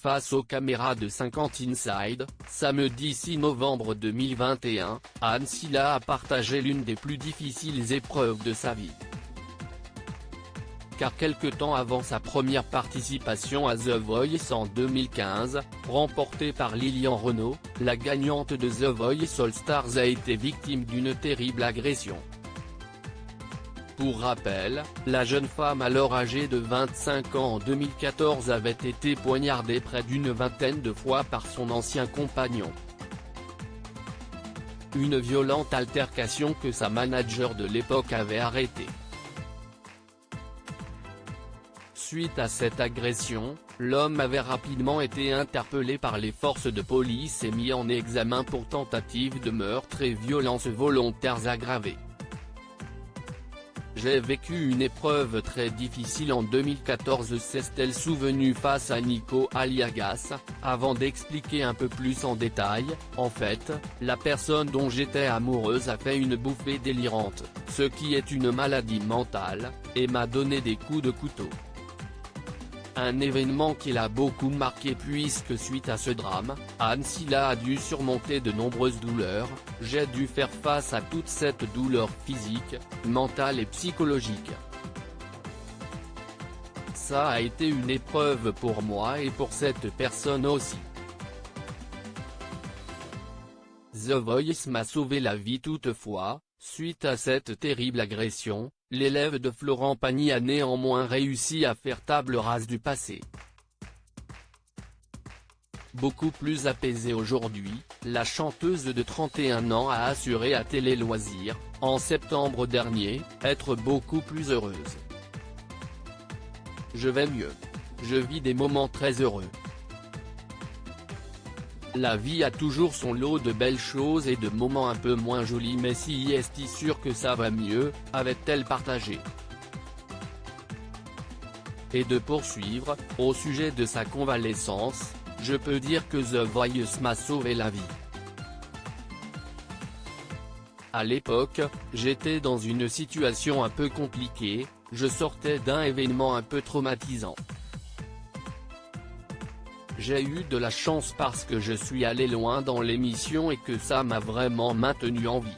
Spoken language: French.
face aux caméras de 50 Inside, samedi 6 novembre 2021, Anne Silla a partagé l'une des plus difficiles épreuves de sa vie. Car quelque temps avant sa première participation à The Voice en 2015, remportée par Lilian Renaud, la gagnante de The Voice All Stars a été victime d'une terrible agression. Pour rappel, la jeune femme alors âgée de 25 ans en 2014 avait été poignardée près d'une vingtaine de fois par son ancien compagnon. Une violente altercation que sa manager de l'époque avait arrêtée. Suite à cette agression, l'homme avait rapidement été interpellé par les forces de police et mis en examen pour tentative de meurtre et violences volontaires aggravées. J'ai vécu une épreuve très difficile en 2014, s'est-elle souvenue face à Nico Aliagas, avant d'expliquer un peu plus en détail. En fait, la personne dont j'étais amoureuse a fait une bouffée délirante, ce qui est une maladie mentale, et m'a donné des coups de couteau. Un événement qui l'a beaucoup marqué puisque suite à ce drame, Anne Silla a dû surmonter de nombreuses douleurs. J'ai dû faire face à toute cette douleur physique, mentale et psychologique. Ça a été une épreuve pour moi et pour cette personne aussi. The Voice m'a sauvé la vie toutefois, suite à cette terrible agression. L'élève de Florent Pagny a néanmoins réussi à faire table rase du passé. Beaucoup plus apaisée aujourd'hui, la chanteuse de 31 ans a assuré à Télé Loisirs, en septembre dernier, être beaucoup plus heureuse. Je vais mieux. Je vis des moments très heureux. La vie a toujours son lot de belles choses et de moments un peu moins jolis, mais si est sûr que ça va mieux, avait-elle partagé. Et de poursuivre, au sujet de sa convalescence, je peux dire que The Voice m'a sauvé la vie. À l'époque, j'étais dans une situation un peu compliquée, je sortais d'un événement un peu traumatisant. J'ai eu de la chance parce que je suis allé loin dans l'émission et que ça m'a vraiment maintenu en vie.